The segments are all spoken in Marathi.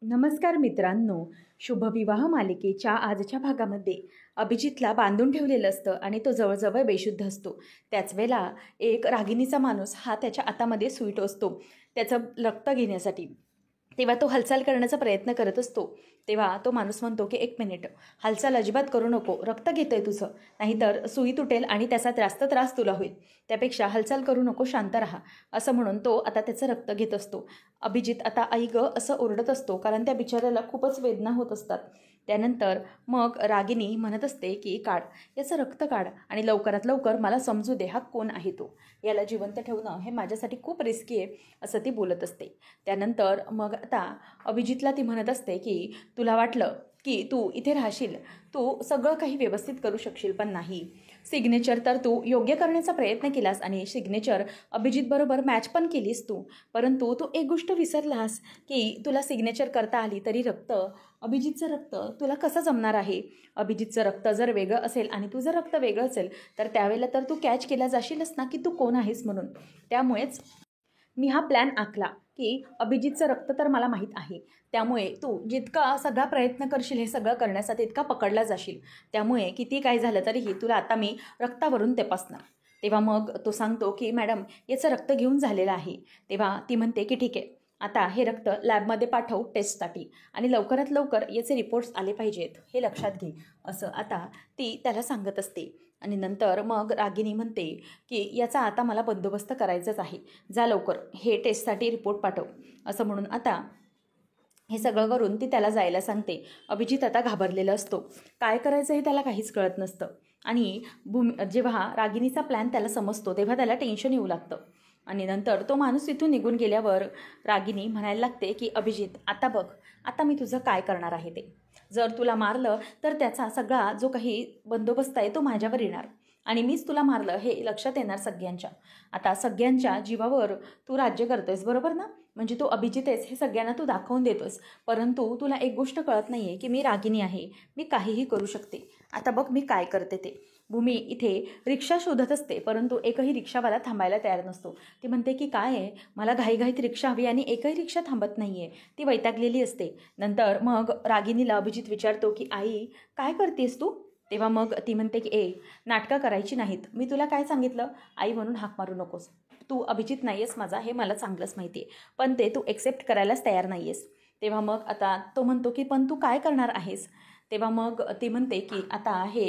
नमस्कार मित्रांनो. शुभविवाह मालिकेच्या आजच्या भागामध्ये अभिजितला बांधून ठेवलेलं असतं आणि तो जवळजवळ बेशुद्ध असतो. त्याच वेळेला एक रागिणीचा माणूस हा त्याच्या हातामध्ये सुई टोचतो त्याचं रक्त घेण्यासाठी. तेव्हा तो हालचाल करण्याचा प्रयत्न करत असतो. तेव्हा तो माणूस म्हणतो की 1 मिनिट, हालचाल अजिबात करू नको, रक्त घेतंय तुझं, नाहीतर सुई तुटेल आणि त्याचा जास्त त्रास तुला होईल. त्यापेक्षा हालचाल करू नको, शांत राहा, असं म्हणून तो आता त्याचं रक्त घेत असतो. अभिजित आता आई ग असं ओरडत असतो, कारण त्या बिचाऱ्याला खूपच वेदना होत असतात. त्यानंतर मग रागिनी म्हणत असते की काढ, याचं रक्त काढ आणि लवकरात लवकर मला समजू दे हा कोण आहे तो. याला जिवंत ठेवणं हे माझ्यासाठी खूप रिस्की आहे, असं ती बोलत असते. त्यानंतर मग आता अभिजितला ती म्हणत असते की तुला वाटलं की तू इथे राहशील, तू सगळं काही व्यवस्थित करू शकशील, पण नाही. सिग्नेचर तर तू योग्य करण्याचा प्रयत्न केलास आणि सिग्नेचर अभिजितबरोबर मॅच पण केलीस तू, परंतु तू एक गोष्ट विसरलास की तुला सिग्नेचर करता आली तरी अभिजितचं रक्त तुला कसं जमणार आहे. अभिजितचं रक्त जर वेगळं असेल आणि तुझं रक्त वेगळं असेल तर त्यावेळेला तर तू कॅच केला जाशीलच ना की तू कोण आहेस म्हणून. त्यामुळेच मी हा प्लॅन आखला की अभिजितचं रक्त तर मला माहीत आहे, त्यामुळे तू जितका सगळा प्रयत्न करशील हे सगळं करण्याचा तितका पकडला जाशील. त्यामुळे किती काय झालं तरीही तुला आता मी रक्तावरून तपासणार. तेव्हा मग तो सांगतो की मॅडम, याचं रक्त घेऊन झालेलं आहे. तेव्हा ती म्हणते की ठीक आहे, आता हे रक्त लॅबमध्ये पाठव टेस्टसाठी आणि लवकरात लवकर याचे रिपोर्ट्स आले पाहिजेत, हे लक्षात घे, असं आता ती त्याला सांगत असते. आणि नंतर मग रागिनी म्हणते की याचा आता मला बंदोबस्त करायचाच आहे, जा लवकर हे टेस्टसाठी रिपोर्ट पाठव, असं म्हणून आता हे सगळं करून ती त्याला जायला सांगते. अभिजित आता घाबरलेला असतो, काय करायचं हे त्याला काहीच कळत नसतं. आणि जेव्हा रागिनीचा प्लॅन त्याला समजतो तेव्हा त्याला टेन्शन येऊ लागतं. आणि नंतर तो माणूस तिथून निघून गेल्यावर रागिनी म्हणायला लागते की अभिजित, आता बघ, आता मी तुझं काय करणार आहे ते. जर तुला मारलं तर त्याचा सगळा जो काही बंदोबस्त आहे तो माझ्यावर येणार आणि मीच तुला मारलं हे लक्षात येणार सगळ्यांच्या. आता सगळ्यांच्या जीवावर तू राज्य करतोयस, बरोबर ना? म्हणजे तू अभिजित आहेस हे सगळ्यांना तू दाखवून देतोस, परंतु तुला एक गोष्ट कळत नाही आहे की मी रागिनी आहे, मी काहीही करू शकते. आता बघ मी काय करते ते. भूमी इथे रिक्षा शोधत असते, परंतु एकही रिक्षावाला थांबायला तयार नसतो. ती म्हणते की काय आहे, मला घाईघाईत रिक्षा हवी आणि एकही रिक्षा थांबत नाही आहे. ती वैतागलेली असते. नंतर मग रागिनीला अभिजित विचारतो की आई, काय करतेस तू? तेव्हा मग ती म्हणते की नाटकं करायची नाहीत, मी तुला काय सांगितलं, आई म्हणून हाक मारू नकोस. तू अभिजित नाही आहेस माझा, हे मला चांगलंच माहिती आहे, पण ते तू एक्सेप्ट करायलाच तयार नाही आहेस. तेव्हा मग आता तो म्हणतो की पण तू काय करणार आहेस. तेव्हा मग ती म्हणते की आता हे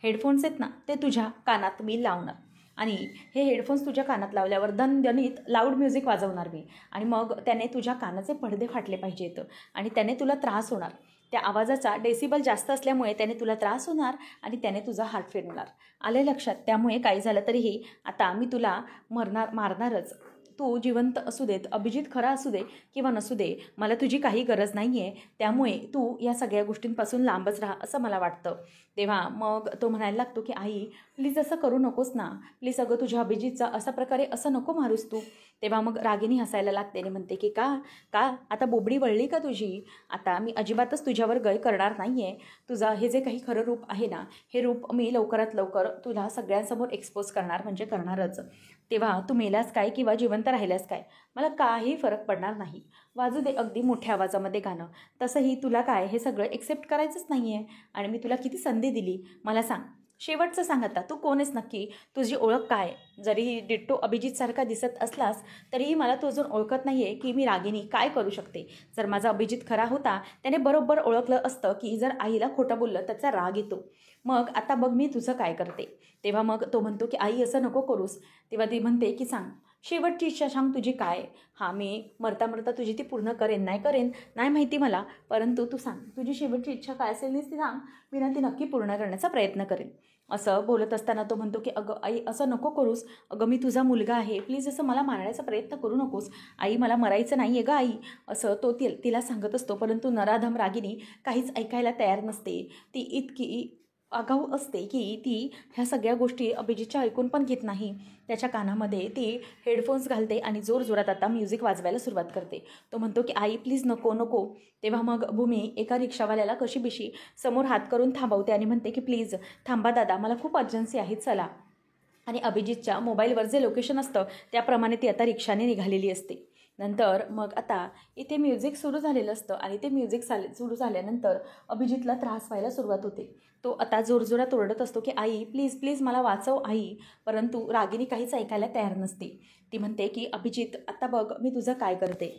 हेडफोन्स आहेत ना, ते तुझ्या कानात मी लावणार आणि हे हेडफोन्स तुझ्या कानात लावल्यावर दणदणीत लाऊड म्युझिक वाजवणार मी आणि मग त्याने तुझ्या कानाचे पडदे फाटले पाहिजेत आणि त्याने तुला त्रास होणार. त्या आवाजाचा डेसिबल जास्त असल्यामुळे त्याने तुला त्रास होणार आणि त्याने तुझा हार्ट फेल होणार. आले लक्षात? त्यामुळे काही झालं तरीही आता मी तुला मारणारच. तू जिवंत असू देत, अभिजित खरा असू दे किंवा नसू दे, मला तुझी काही गरज नाही आहे, त्यामुळे तू या सगळ्या गोष्टींपासून लांबच राहा, असं मला वाटतं. तेव्हा मग तो म्हणायला लागतो की आई, प्लीज असं करू नकोस ना, प्लीज, अगं तुझ्या अभिजितचा अशा प्रकारे असं नको मारूस तू. तेव्हा मग रागिनी हसायला लागते आणि म्हणते की का का आता बोबडी वळली का तुझी? आता मी अजिबातच तुझ्यावर गय करणार नाही आहे. तुझं हे जे काही खरं रूप आहे ना, हे रूप मी लवकरात लवकर तुला सगळ्यांसमोर एक्सपोज करणार, म्हणजे करणारच. तेव्हा तू मेलास काय किंवा जिवंत राहिल्यास काय, मला काही फरक पडणार नाही. वाजू दे अगदी मोठ्या आवाजामध्ये गाणं, तसंही तुला काय हे सगळं एक्सेप्ट करायचंच नाही आहे आणि मी तुला किती संधी दिली. मला सांग, शेवटचं सांग, आता तू कोण आहेस नक्की, तुझी ओळख काय? जरी डिट्टो अभिजितसारखा दिसत असलास तरीही मला तू अजून ओळखत नाही आहे की मी रागिनी काय करू शकते. जर माझा अभिजित खरा होता त्याने बरोबर ओळखलं असतं की जर आईला खोटं बोललं त्याचा राग येतो. मग आता बघ मी तुझं काय करते. तेव्हा मग तो म्हणतो की आई असं नको करूस. तेव्हा ती म्हणते की सांग, शेवटची इच्छा सांग तुझी काय. हां, मी मरता मरता तुझी ती पूर्ण करेन, नाही करेन नाही माहिती मला, परंतु तू सांग तुझी शेवटची इच्छा काय असेल ती सांग, मी ना ती नक्की पूर्ण करण्याचा प्रयत्न करेन. असं बोलत असताना तो म्हणतो की अगं आई असं नको करूस, अगं मी तुझा मुलगा आहे, प्लीज असं मला मारण्याचा प्रयत्न करू नकोस. आई मला मरायचं नाही आहे गं आई, असं तो तिला सांगत असतो. परंतु नराधम रागिनी काहीच ऐकायला तयार नसते. ती इतकी आगाऊ असते की ती ह्या सगळ्या गोष्टी अभिजितच्या ऐकून पण घेत नाही. त्याच्या कानामध्ये ती हेडफोन्स घालते आणि जोरजोरात आता म्युझिक वाजवायला सुरुवात करते. तो म्हणतो की आई प्लीज नको नको. तेव्हा मग भूमी एका रिक्षावाल्याला कशीबशी समोर हात करून थांबवते आणि म्हणते की प्लीज थांबा दादा, मला खूप अर्जन्सी आहे, चला. आणि अभिजितच्या मोबाईलवर जे लोकेशन असतं त्याप्रमाणे ती आता रिक्षाने निघालेली असते. नंतर मग आता इथे म्युझिक सुरू झालेलं असतं आणि ते म्युझिक सुरू झाल्यानंतर अभिजितला त्रास व्हायला सुरुवात होते. तो आता जोरजोरात ओरडत असतो की आई प्लीज प्लीज मला वाचव आई. परंतु रागिनी काहीच ऐकायला तयार नसते. ती म्हणते की अभिजित आता बघ मी तुझं काय करते.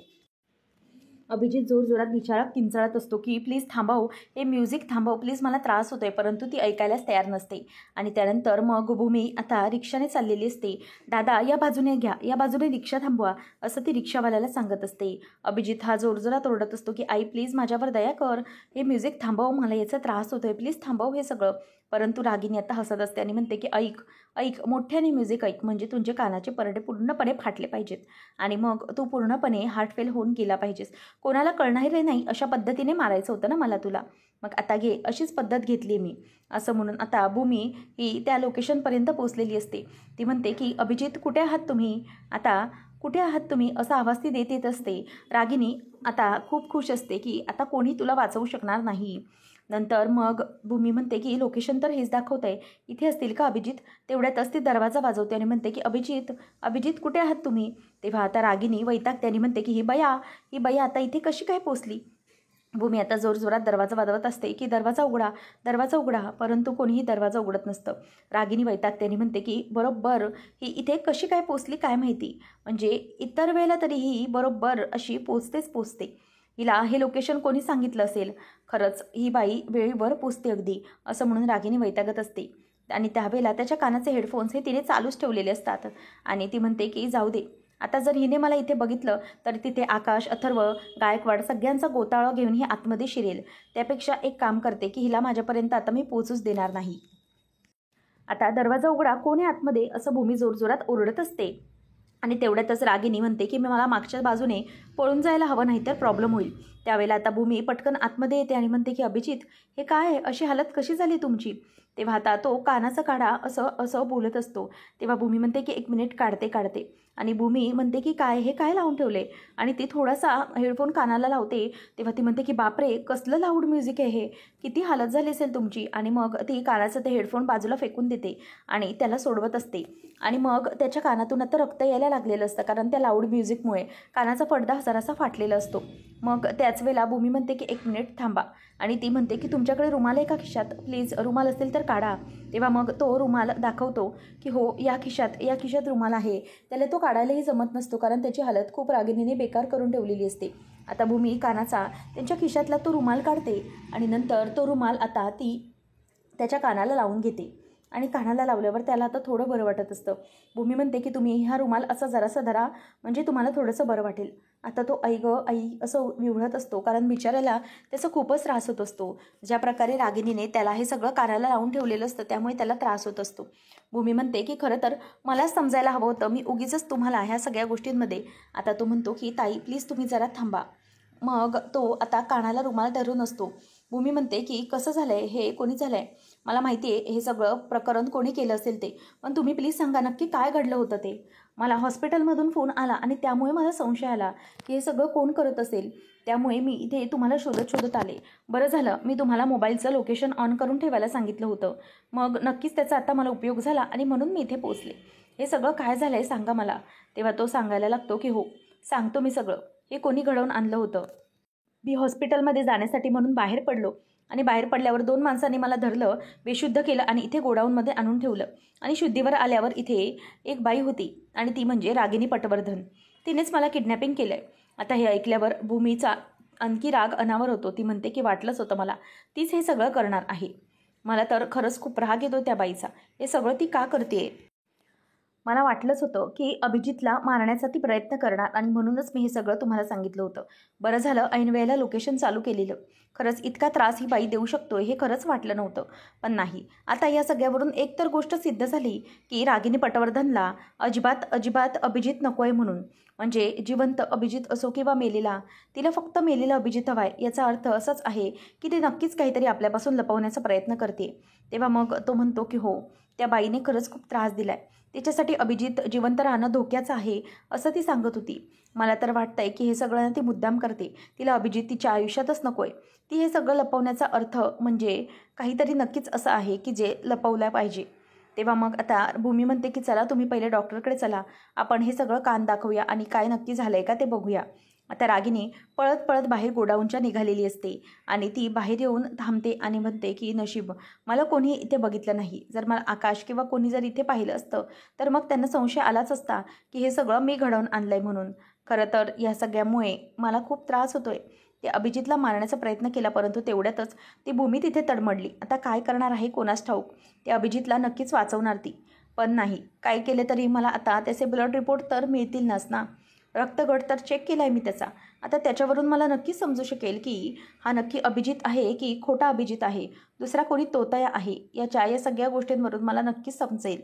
अभिजित जोरजोरात बिचारा किंचाळत असतो की प्लीज थांबव, हे म्युझिक थांबव प्लीज, मला त्रास होतोय. परंतु ती ऐकायलाच तयार नसते. आणि त्यानंतर मग भूमी आता रिक्षाने चाललेली असते. दादा या बाजूने घ्या, या बाजूने रिक्षा थांबवा, असं ती रिक्षावाल्याला सांगत असते. अभिजित हा जोरजोरात ओरडत असतो की आई प्लीज माझ्यावर दया कर, हे म्युझिक थांबव, मला याचा त्रास होतोय, प्लीज थांबव हे सगळं. परंतु रागिनी आता हसत असते आणि म्हणते की ऐक ऐक मोठ्याने म्युझिक ऐक, म्हणजे तुझे कानाचे परडे पूर्णपणे फाटले पाहिजेत आणि मग तू पूर्णपणे हार्ट फेल होऊन गेला पाहिजेस. कोणाला कळणारे नाही अशा पद्धतीने मारायचं होतं ना मला तुला. मग आता घे, अशीच पद्धत घेतली मी, असं म्हणून आता भूमी ही त्या लोकेशनपर्यंत पोहोचलेली असते. ती म्हणते की अभिजित कुठे आहात तुम्ही, आता कुठे आहात तुम्ही, असा आवाज ती देत येत असते. रागिनी आता खूप खुश असते की आता कोणी तुला वाचवू शकणार नाही. नंतर मग भूमी म्हणते की लोकेशन तर हेच दाखवत आहे, इथे असतील का अभिजित. तेवढ्यातच ती दरवाजा वाजवते आणि म्हणते की अभिजित अभिजित कुठे आहात तुम्ही. तेव्हा आता रागिनी वैतागते आणि म्हणते की ही बया आता इथे कशी काय पोचली. भूमी आता जोरजोरात दरवाजा वाजवत असते की दरवाजा उघडा, दरवाजा उघडा. परंतु कोणीही दरवाजा उघडत नसतं. रागिनी वैतागते आणि म्हणते की बरोबर ही इथे कशी काय पोचली काय माहिती, म्हणजे इतर वेळेला तरी ही बरोबर अशी पोचते. हिला हे लोकेशन कोणी सांगितलं असेल, खरंच ही बाई वेळेवर पोचते अगदी, असं म्हणून रागिनी वैतागत असते. आणि त्यावेळेला त्याच्या कानाचे हेडफोन्स हे तिने चालूच ठेवलेले असतात. आणि ती म्हणते की जाऊ दे, आता जर हिने मला इथे बघितलं तर तिथे आकाश, अथर्व, गायकवाड सगळ्यांचा गोताळा घेऊन ही आतमध्ये शिरेल. त्यापेक्षा एक काम करते की हिला माझ्यापर्यंत आता मी पोचूच देणार नाही. आता दरवाजा उघडा, कोण आहे आतमध्ये, असं भूमी जोरजोरात ओरडत असते. आणि तेवढ्यातच रागिनी म्हणते की मी मला मागच्या बाजूने पळून जायला हवं, नाही तर प्रॉब्लेम होईल. त्यावेळेला आता भूमी पटकन आतमध्ये येते आणि म्हणते की अभिजित हे काय आहे, अशी हालत कशी झाली तुमची. तेव्हा आता तो कानाचा काढा असं असं बोलत असतो. तेव्हा भूमी म्हणते की एक मिनिट काढते. आणि भूमी म्हणते की काय हे काय लावून ठेवले. आणि ती थोडासा हेडफोन कानाला लावते. तेव्हा ती म्हणते की बापरे कसलं लाऊड म्युझिक आहे हे, किती हालत झाली असेल तुमची. आणि मग ती कानाचं ते हेडफोन बाजूला फेकून देते आणि त्याला सोडवत असते. आणि मग त्याच्या कानातून आता रक्त यायला लागलेलं असतं, कारण त्या लाऊड म्युझिकमुळे कानाचा पडदा जरासा फाटलेला असतो. मग त्याच वेळेला भूमी म्हणते की एक मिनिट थांबा. आणि ती म्हणते की तुमच्याकडे रुमाल आहे का खिशात, प्लीज रुमाल असेल तर काढा. तेव्हा मग तो रुमाल दाखवतो की हो या खिशात रुमाल आहे. त्याला तो काढायलाही जमत नसतो, कारण त्याची हालत खूप रागिनीने बेकार करून ठेवलेली असते. आता भूमी कानाचा त्यांच्या खिशातला तो रुमाल काढते आणि नंतर तो रुमाल आता ती त्याच्या कानाला लावून घेते. आणि कानाला लावल्यावर त्याला आता थोडं बरं वाटत असतं. भूमी म्हणते की तुम्ही हा रुमाल असा जरासा धरा, म्हणजे तुम्हाला थोडंसं बरं वाटेल. आता तो आई गं आई असं विवळत असतो, कारण बिचाऱ्याला त्याचा खूपच त्रास होत असतो. ज्या प्रकारे रागिनीने त्याला हे सगळं कानाला लावून ठेवलेलं असतं त्यामुळे त्याला त्रास होत असतो. भूमी म्हणते की खरं तर मलाच समजायला हवं होतं, मी उगीचच तुम्हाला ह्या सगळ्या गोष्टींमध्ये. आता तो म्हणतो की ताई प्लीज तुम्ही जरा थांबा. मग तो आता कानाला रुमाल धरून असतो. भूमी म्हणते की कसं झालं आहे हे, कोणी झालं आहे, मला माहिती आहे हे सगळं प्रकरण कोणी केलं असेल ते, पण तुम्ही प्लीज सांगा नक्की काय घडलं होतं ते. मला हॉस्पिटलमधून फोन आला आणि त्यामुळे मला संशय आला की हे सगळं कोण करत असेल, त्यामुळे मी इथे तुम्हाला शोधत आले. बरं झालं मी तुम्हाला मोबाईलचं लोकेशन ऑन करून ठेवायला सांगितलं होतं, मग नक्कीच त्याचा आता मला उपयोग झाला आणि म्हणून मी इथे पोचले. हे सगळं काय झालं आहे सांगा मला. तेव्हा तो सांगायला लागतो की हो सांगतो मी सगळं, हे कोणी घडवून आणलं होतं. मी हॉस्पिटलमध्ये जाण्यासाठी म्हणून बाहेर पडलो आणि बाहेर पडल्यावर 2 माणसांनी मला धरलं, बेशुद्ध केलं आणि इथे गोडाऊनमध्ये आणून ठेवलं. आणि शुद्धीवर आल्यावर इथे एक बाई होती आणि ती म्हणजे रागिनी पटवर्धन, तिनेच मला किडनॅपिंग केलं आहे. आता हे ऐकल्यावर भूमीचा आणखी राग अनावर होतो. ती म्हणते की वाटलंच होतं मला, तीच हे सगळं करणार आहे. मला तर खरंच खूप राग येतो त्या बाईचा, हे सगळं ती का करते. मला वाटलंच होतं की अभिजितला मारण्याचा ती प्रयत्न करणार आणि म्हणूनच मी हे सगळं तुम्हाला सांगितलं होतं. बरं झालं ऐन वेळेला लोकेशन चालू केलेलं. खरंच इतका त्रास ही बाई देऊ शकतोय हे खरंच वाटलं नव्हतं. पण नाही, आता या सगळ्यावरून एक तर गोष्ट सिद्ध झाली की रागिनी पटवर्धनला अजिबात अभिजित नको आहे म्हणून. म्हणजे जिवंत अभिजित असो किंवा मेलेला, तिला फक्त मेलेला अभिजित हवा आहे. याचा अर्थ असाच आहे की ती नक्कीच काहीतरी आपल्यापासून लपवण्याचा प्रयत्न करते. तेव्हा मग तो म्हणतो की हो त्या बाईने खरंच खूप त्रास दिला आहे, तिच्यासाठी अभिजित जिवंत राहणं धोक्याचं आहे असं ती सांगत होती. मला तर वाटतंय की हे सगळं ती मुद्दाम करते, तिला अभिजित तिच्या आयुष्यातच नको आहे. ती हे सगळं लपवण्याचा अर्थ म्हणजे काहीतरी नक्कीच असं आहे की जे लपवलं पाहिजे. तेव्हा मग आता भूमी म्हणते की चला तुम्ही पहिले डॉक्टरकडे चला, आपण हे सगळं कान दाखवूया आणि काय नक्की झालं आहे का ते बघूया. आता रागिनी पळत पळत बाहेर गोडाऊनच्या निघालेली असते आणि ती बाहेर येऊन थांबते आणि म्हणते की नशीब मला कोणी इथे बघितलं नाही. जर मला आकाश किंवा कोणी जर इथे पाहिलं असतं तर मग त्यांना संशय आलाच असता की हे सगळं मी घडवून आणलं आहे म्हणून. खरं तर या सगळ्यामुळे मला खूप त्रास होतोय. ते अभिजितला मारण्याचा प्रयत्न केला परंतु तेवढ्यातच ती भूमी तिथे तडमडली. आता काय करणार आहे कोणास ठाऊक. ते अभिजितला नक्कीच वाचवणार ती, पण नाही काय केले तरी मला आता त्याचे ब्लड रिपोर्ट तर मिळतील ना. रक्तगट तर चेक केला आहे मी त्याचा. आता त्याच्यावरून मला नक्कीच समजू शकेल की हा नक्की अभिजित आहे की खोटा अभिजित आहे, दुसरा कोणी तोतया आहे. या सगळ्या गोष्टींवरून मला नक्कीच समजेल.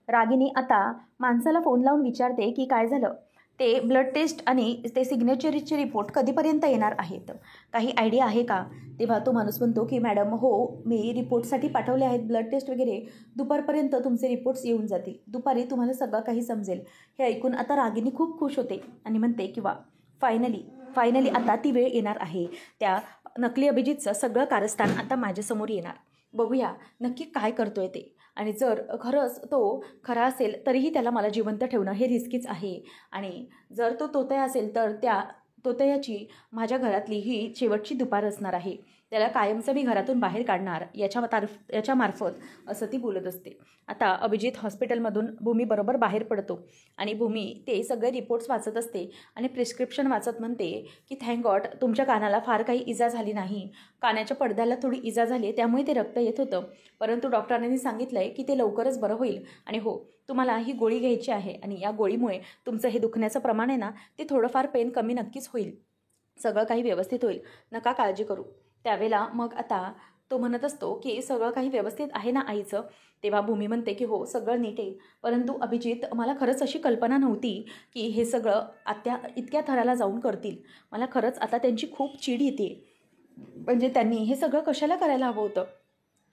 रागिनी आता माणसाला फोन लावून विचारते की काय झालं, ते ब्लड टेस्ट आणि ते सिग्नेचरचे रिपोर्ट कधीपर्यंत येणार आहेत, काही आयडिया आहे का. तेव्हा तो माणूस म्हणतो की मॅडम हो, मी रिपोर्टसाठी पाठवले आहेत ब्लड टेस्ट वगैरे, दुपारपर्यंत तुमचे रिपोर्ट्स येऊन जातील, दुपारी तुम्हाला सगळं काही समजेल. हे ऐकून आता रागिनी खूप खुश होते आणि म्हणते की वा, फायनली आता ती वेळ येणार आहे. त्या नकली अभिजितचं सगळं कारस्थान आता माझ्यासमोर येणार. बघूया नक्की काय करतोय ते. आणि जर खरंच तो खरा असेल तरीही त्याला मला जिवंत ठेवणं हे रिस्कीच आहे. आणि जर तो तोतया असेल तर त्या तोतयाची माझ्या घरातली ही शेवटची दुपार असणार आहे. त्याला कायमचं मी घरातून बाहेर काढणार याच्यामार्फत असं ती बोलत असते. आता अभिजित हॉस्पिटलमधून भूमी बरोबर बाहेर पडतो आणि भूमी ते सगळे रिपोर्ट्स वाचत असते आणि प्रिस्क्रिप्शन वाचत म्हणते की थँक गॉड तुमच्या कानाला फार काही इजा झाली नाही. कानाच्या पडद्याला थोडी इजा झाली त्यामुळे ते रक्त येत होतं, परंतु डॉक्टरांनी सांगितलं आहे की ते लवकरच बरं होईल. आणि हो, तुम्हाला ही गोळी घ्यायची आहे आणि या गोळीमुळे तुमचं हे दुखण्याचं प्रमाण आहे ना ते थोडंफार पेन कमी नक्कीच होईल. सगळं काही व्यवस्थित होईल, नका काळजी करू. त्यावेळेला मग आता तो म्हणत असतो की सगळं काही व्यवस्थित आहे ना आईचं. तेव्हा भूमी म्हणते की हो सगळं नीट आहे, परंतु अभिजित मला खरंच अशी कल्पना नव्हती की हे सगळं आत्या इतक्या थराला जाऊन करतील. मला खरंच आता त्यांची खूप चीड येते. म्हणजे त्यांनी हे सगळं कशाला करायला हवं होतं.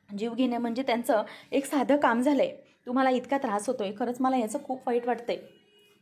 जीव घेणे म्हणजे त्यांचं एक साधं काम झालं आहे. तुम्हाला इतका त्रास होतो आहे, खरंच मला याचं खूप वाईट वाटतं आहे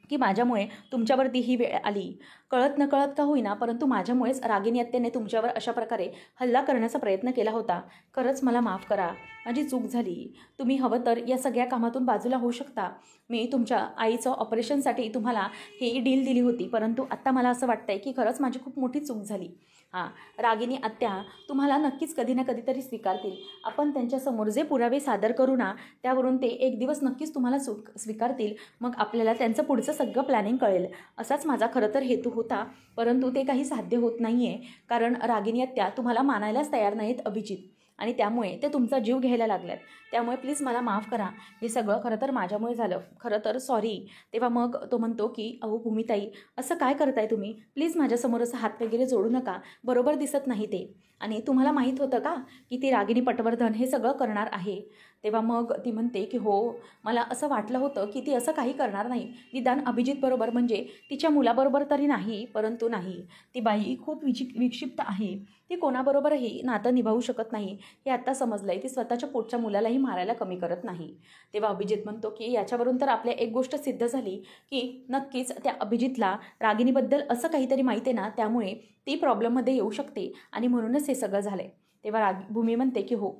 की माझ्यामुळे तुमच्यावरती ही वेळ आली. कळत नकळत का होईना परंतु माझ्यामुळेच रागिनी आत्याने तुमच्यावर अशा प्रकारे हल्ला करण्याचा प्रयत्न केला होता. खरंच मला माफ करा, माझी चूक झाली. तुम्ही हवं तर या सगळ्या कामातून बाजूला होऊ शकता. मी तुमच्या आईचं ऑपरेशनसाठी तुम्हाला ही डील दिली होती, परंतु आत्ता मला असं वाटतं आहे की खरंच माझी खूप मोठी चूक झाली. हां, रागिनी आत्या तुम्हाला नक्कीच कधी ना कधीतरी स्वीकारतील. आपण त्यांच्यासमोर जे पुरावे सादर करू ना त्यावरून ते एक दिवस नक्कीच तुम्हाला स्वीकारतील. मग आपल्याला त्यांचं पुढचं सगळं प्लॅनिंग कळेल. असाच माझा खरं तर हेतू होता, परंतु ते काही साध्य होत नाही आहे. कारण रागिनी आत्या तुम्हाला मानायलाच तयार नाहीत अभिजित, आणि त्यामुळे ते तुमचा जीव घ्यायला लागल्यात. त्यामुळे प्लीज मला माफ करा. हे सगळं खरं तर माझ्यामुळे झालं, खरं तर सॉरी. तेव्हा मग तो म्हणतो की अहो भूमिताई असं काय करताय तुम्ही, प्लीज माझ्यासमोर असं हात वगैरे जोडू नका, बरोबर दिसत नाही ते. आणि तुम्हाला माहीत होतं का की ती रागिनी पटवर्धन हे सगळं करणार आहे. तेव्हा मग ती म्हणते की हो, मला असं वाटलं होतं की ती असं काही करणार नाही, निदान अभिजितबरोबर म्हणजे तिच्या मुलाबरोबर तरी नाही. परंतु नाही, ती बाई खूप विक्षिप्त आहे. ती कोणाबरोबरही नातं निभावू शकत नाही हे आत्ता समजलं आहे. ती स्वतःच्या पोटच्या मुलालाही मारायला कमी करत नाही. तेव्हा अभिजित म्हणतो की याच्यावरून तर आपल्या एक गोष्ट सिद्ध झाली की नक्कीच त्या अभिजितला रागिनीबद्दल असं काहीतरी माहिती आहे ना, त्यामुळे ती प्रॉब्लेममध्ये येऊ शकते आणि म्हणूनच हे सगळं झालं आहे. तेव्हा भूमी म्हणते की हो,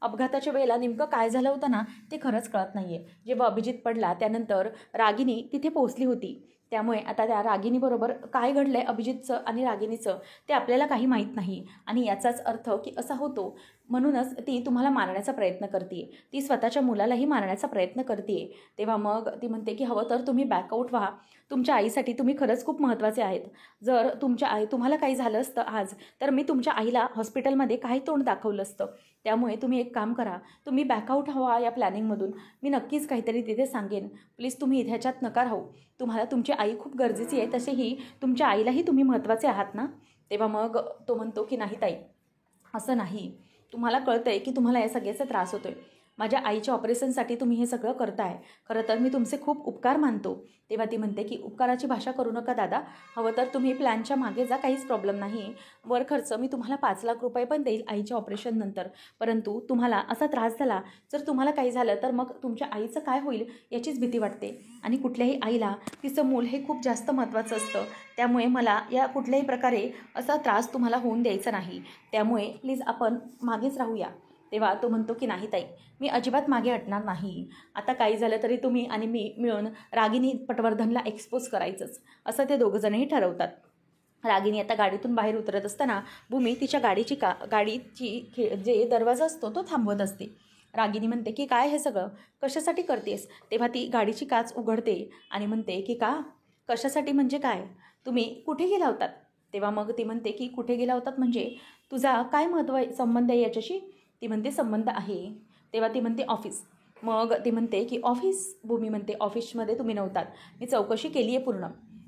अपघाताच्या वेळेला नेमकं काय झालं होतं ना ते खरंच कळत नाही आहे. जेव्हा अभिजित पडला त्यानंतर रागिनी तिथे पोहोचली होती, त्यामुळे आता त्या रागिनीबरोबर काय घडलं आहे अभिजितचं आणि रागिनीचं ते आपल्याला काही माहीत नाही. आणि याचाच अर्थ की असा होतो, म्हणूनच ती तुम्हाला मारण्याचा प्रयत्न करते, ती स्वतःच्या मुलालाही मारण्याचा प्रयत्न करते. तेव्हा मग ती म्हणते की हवं तर तुम्ही बॅकआउट व्हा, तुमच्या आईसाठी तुम्ही खरंच खूप महत्त्वाचे आहेत. जर तुम्हाला काही झालं असतं आज तर मी तुमच्या आईला हॉस्पिटलमध्ये काही तोंड दाखवलं असतं. त्यामुळे तुम्ही एक काम करा, तुम्ही बॅकआउट व्हा या प्लॅनिंगमधून. मी नक्कीच काहीतरी तिथे सांगेन, प्लीज तुम्ही ह्याच्यात नका राहू. तुम्हाला तुमची आई खूप गरजेची आहे, तसेही तुमच्या आईलाही तुम्ही महत्त्वाचे आहात ना. तेव्हा मग तो म्हणतो की नाही ताई, असं नाही. तुम्हाला कळतं आहे की तुम्हाला या सगळ्याचा त्रास होतो आहे. माझ्या आईच्या ऑपरेशनसाठी तुम्ही हे सगळं करताय, खरं तर मी तुमचे खूप उपकार मानतो. तेव्हा ती म्हणते की उपकाराची भाषा करू नका दादा, हवं तर तुम्ही प्लॅनच्या मागे जा, काहीच प्रॉब्लेम नाही. वर खर्च मी तुम्हाला 5 लाख रुपये पण देईल आईच्या ऑपरेशननंतर. परंतु तुम्हाला असा त्रास झाला, जर तुम्हाला काही झालं तर मग तुमच्या आईचं काय होईल याचीच भीती वाटते. आणि कुठल्याही आईला तिचं मूल हे खूप जास्त महत्त्वाचं असतं. त्यामुळे मला या कुठल्याही प्रकारे असा त्रास तुम्हाला होऊन द्यायचा नाही. त्यामुळे प्लीज आपण मागेच राहूया. तेव्हा तो म्हणतो की नाही ताई, मी अजिबात मागे हटणार नाही. आता काही झालं तरी तुम्ही आणि मी मिळून रागिनी पटवर्धनला एक्सपोज करायचंच, असं ते दोघंजणही ठरवतात. रागिनी आता गाडीतून बाहेर उतरत असताना भूमी तिच्या गाडीची जे दरवाजा असतो तो थांबवत असते. रागिनी म्हणते की काय हे सगळं कशासाठी करतेस? तेव्हा ती गाडीची काच उघडते आणि म्हणते की का कशासाठी म्हणजे काय? तुम्ही कुठे गेला होतात? तेव्हा मग ती म्हणते की कुठे गेला होतात म्हणजे तुझा काय संबंध आहे याच्याशी? ती म्हणते संबंध आहे. तेव्हा ती म्हणते ऑफिस. मग ती म्हणते की ऑफिस? भूमी म्हणते ऑफिसमध्ये तुम्ही नव्हतात, मी चौकशी केली आहे पूर्ण.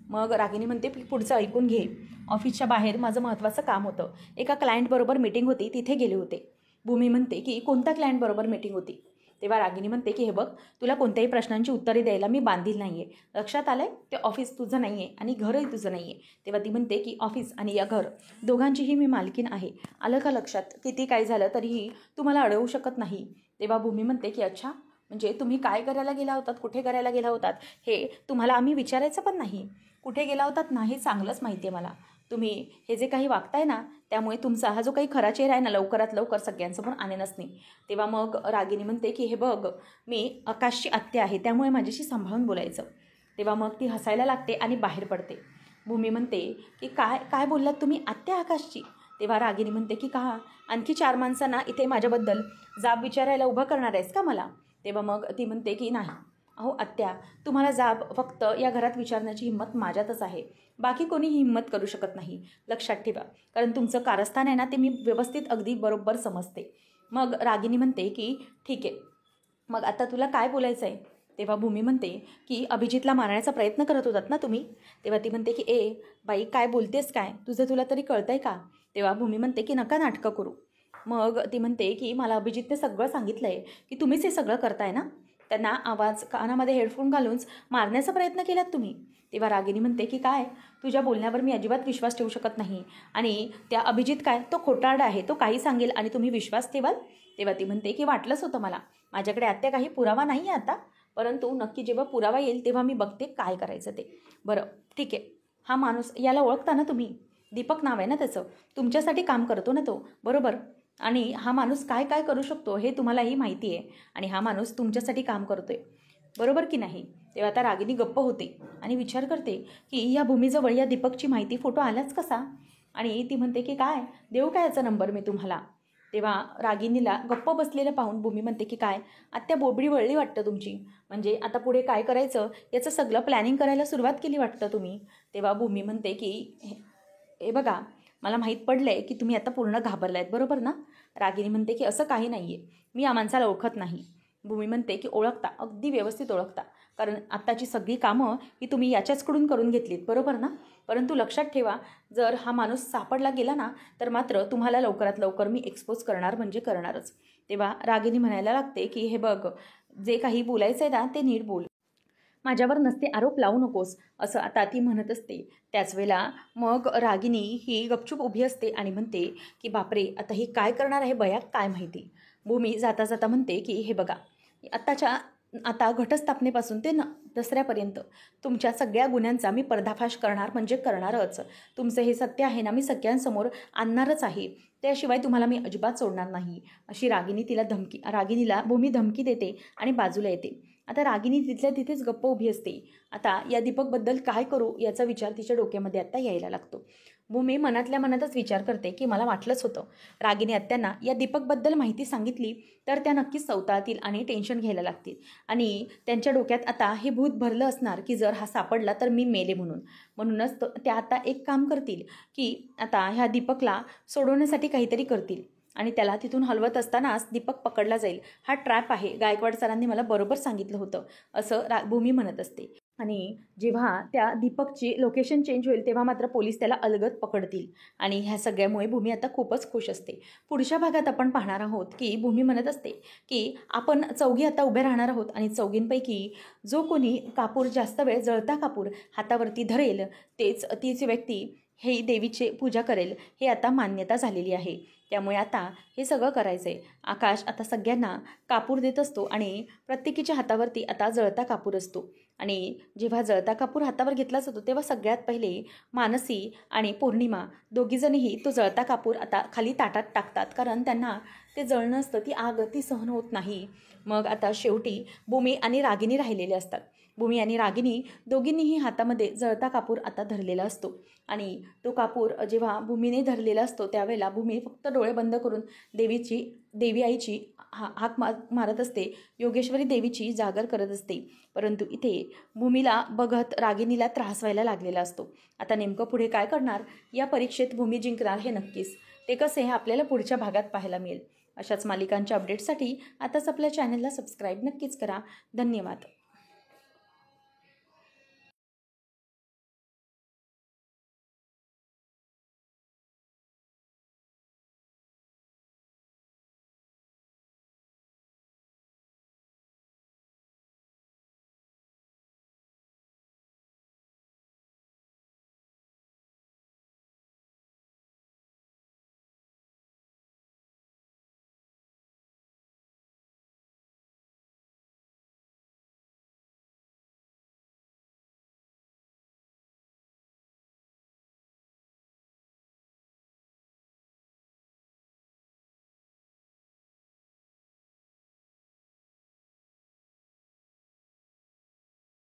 मग रागिनी म्हणते पुढचं ऐकून घे. ऑफिसच्या बाहेर माझं महत्त्वाचं काम होतं, एका क्लायंटबरोबर मीटिंग होती, तिथे गेले होते. भूमी म्हणते की कोणत्या क्लायंटबरोबर मीटिंग होती? तेव्हा रागिनी म्हणते की हे बघ, तुला कोणत्याही प्रश्नांची उत्तरे द्यायला मी बांधील नाही आहे. लक्षात आलं आहे? ते ऑफिस तुझं नाही आहे आणि घरही तुझं नाही आहे. तेव्हा ती म्हणते की ऑफिस आणि या घर दोघांचीही मी मालकीन आहे. आलं का लक्षात? किती काय झालं तरीही तू मला अडवू शकत नाही. तेव्हा भूमी म्हणते की अच्छा, म्हणजे तुम्ही काय करायला गेला होतात, कुठे करायला गेला होतात हे तुम्हाला आम्ही विचारायचं पण नाही. कुठे गेला होतात ना हे चांगलंच माहिती आहे मला. तुम्ही हे जे काही वागताय ना, त्यामुळे तुमचा हा जो काही खरा चेहरा आहे ना, लवकरात लवकर सगळ्यांसमोर आणेनच नाही. तेव्हा मग रागिनी म्हणते की हे बघ, मी आकाशची आत्या आहे, त्यामुळे माझ्याशी सांभाळून बोलायचं. तेव्हा मग ती हसायला लागते आणि बाहेर पडते. भूमी म्हणते की काय काय बोललात तुम्ही, आत्या आकाशची? तेव्हा रागिनी म्हणते की का आणखी 4 माणसांना इथे माझ्याबद्दल जाब विचारायला उभं करणार आहेस का मला? तेव्हा मग ती म्हणते की नाही, अहो आत्या, तुम्हाला जाब फक्त या घरात विचारण्याची हिंमत माझ्यातच आहे, बाकी कोणीही हिंमत करू शकत नाही. लक्षात ठेवा, कारण तुमचं कारस्थान आहे ना, ते मी व्यवस्थित अगदी बरोबर समजते. मग रागिनी म्हणते की ठीक आहे, मग आता तुला काय बोलायचं आहे? तेव्हा भूमी म्हणते की अभिजितला मारण्याचा प्रयत्न करत होतात ना तुम्ही? तेव्हा ती म्हणते की बाई काय बोलतेस काय, तुला तरी कळतंय का? तेव्हा भूमी म्हणते की नका नाटकं करू. मग ती म्हणते की मला अभिजितने सगळं सांगितलं आहे की तुम्हीच हे सगळं करताय ना. त्यांना आवाज कानामध्ये हेडफोन घालून मारण्याचा प्रयत्न केलात तुम्ही. तेव्हा रागिनी म्हणते की काय, तुझ्या बोलण्यावर मी अजिबात विश्वास ठेवू शकत नाही. आणि त्या अभिजित काय, तो खोटारडा आहे, तो काही सांगेल आणि तुम्ही विश्वास ठेवाल? तेव्हा ती म्हणते की वाटलंच होतं मला. माझ्याकडे आत्या काही पुरावा नाही आहे आता, परंतु नक्की जेव्हा पुरावा येईल तेव्हा मी बघते काय करायचं ते. बरं ठीक आहे, हा माणूस याला ओळखता ना तुम्ही? दीपक नाव आहे ना त्याचं, तुमच्यासाठी काम करतो ना तो, बरोबर? आणि हा माणूस काय काय करू शकतो हे तुम्हालाही माहिती आहे, आणि हा माणूस तुमच्यासाठी काम करतोय, बरोबर की नाही? तेव्हा आता रागिनी गप्प होते आणि विचार करते की या भूमीजवळ या दीपकची माहिती फोटो आलाच कसा? आणि ती म्हणते की काय देऊ काय याचा नंबर मी तुम्हाला? तेव्हा रागिनीला गप्प बसलेलं पाहून भूमी म्हणते की काय आत्या, बोबडी वळली वाटतं तुमची, म्हणजे आता पुढे काय करायचं याचं सगळं प्लॅनिंग करायला सुरुवात केली वाटतं तुम्ही. तेव्हा भूमी म्हणते की हे बघा, मला माहीत पडलं आहे की तुम्ही आता पूर्ण घाबरला आहेत, बरोबर ना? रागिनी म्हणते की असं काही नाही आहे, मी या माणसाला ओळखत नाही. भूमी म्हणते की ओळखता, अगदी व्यवस्थित ओळखता, कारण आत्ताची सगळी कामं ही तुम्ही याच्याचकडून करून घेतलीत, बरोबर ना? परंतु लक्षात ठेवा, जर हा माणूस सापडला गेला ना, तर मात्र तुम्हाला लवकरात लवकर मी एक्सपोज करणार म्हणजे करणारच. तेव्हा रागिनी म्हणायला लागते की हे बघ, जे काही बोलायचं आहे ना ते नीट बोल, माझ्यावर नसते आरोप लावू नकोस, असं आता ती म्हणत असते. त्याच वेळेला मग रागिनी ही गपचूप उभी असते आणि म्हणते की बापरे, आता ही काय करणार आहे बया, काय माहिती. भूमी जाता जाता म्हणते की हे बघा, आता घटस्थापनेपासून ते दसऱ्यापर्यंत तुमच्या सगळ्या गुन्ह्यांचा मी पर्दाफाश करणार म्हणजे करणारच. तुमचं हे सत्य आहे ना, मी सगळ्यांसमोर आणणारच आहे, त्याशिवाय तुम्हाला मी अजिबात सोडणार नाही, अशी रागिनीला भूमी धमकी देते आणि बाजूला येते. आता रागिनी तिथल्या तिथेच गप्प उभी असते. आता या दीपकबद्दल काय करू याचा विचार तिच्या डोक्यामध्ये आत्ता यायला लागतो. भूमी मनातल्या मनातच विचार करते की मला वाटलंच होतं, रागिनी आत्यांना या दीपकबद्दल माहिती सांगितली तर त्या नक्कीच सवताळतील आणि टेन्शन घ्यायला लागतील, आणि त्यांच्या डोक्यात आता हे भूत भरलं असणार की जर हा सापडला तर मी मेले म्हणूनच त्या आता एक काम करतील की आता ह्या दीपकला सोडवण्यासाठी काहीतरी करतील, आणि त्याला तिथून हलवत असतानाच दीपक पकडला जाईल. हा ट्रॅप आहे, गायकवाड सरांनी मला बरोबर सांगितलं होतं, असं भूमी म्हणत असते. आणि जेव्हा त्या दीपकची लोकेशन चेंज होईल तेव्हा मात्र पोलीस त्याला अलगद पकडतील, आणि ह्या सगळ्यामुळे भूमी आता खूपच खुश असते. पुढच्या भागात आपण पाहणार आहोत की भूमी म्हणत असते की आपण चौघी आता उभे राहणार आहोत, आणि चौघींपैकी जो कोणी कापूर जास्त वेळ जळता कापूर हातावरती धरेल तीच व्यक्ती हे देवीची पूजा करेल, हे आता मान्यता झालेली आहे. त्यामुळे आता हे सगळं करायचं आहे. आकाश आता सगळ्यांना कापूर देत असतो आणि प्रत्येकीच्या हातावरती आता जळता कापूर असतो, आणि जेव्हा जळता कापूर हातावर घेतला जातो तेव्हा सगळ्यात पहिले मानसी आणि पौर्णिमा दोघीजणीही तो जळता कापूर आता खाली ताटात टाकतात, कारण त्यांना ते जळणं असतं, ती आग ती सहन होत नाही. मग आता शेवटी भूमी आणि रागिनी राहिलेले असतात. भूमी आणि रागिनी दोघींनीही हातामध्ये जळता कापूर आता धरलेला असतो आणि तो कापूर जेव्हा भूमीने धरलेला असतो त्यावेळेला भूमी फक्त डोळे बंद करून देवी आईची हाक मारत असते, योगेश्वरी देवीची जागर करत असते. परंतु इथे भूमीला बघत रागिनीला त्रास व्हायला लागलेला असतो. आता नेमकं पुढे काय करणार, या परीक्षेत भूमी जिंकणार हे नक्कीच. ते कसे हे आपल्याला पुढच्या भागात पाहायला मिळेल. अशाच मालिकांच्या अपडेटसाठी आताच आपल्या चॅनलला सबस्क्राईब नक्कीच करा. धन्यवाद.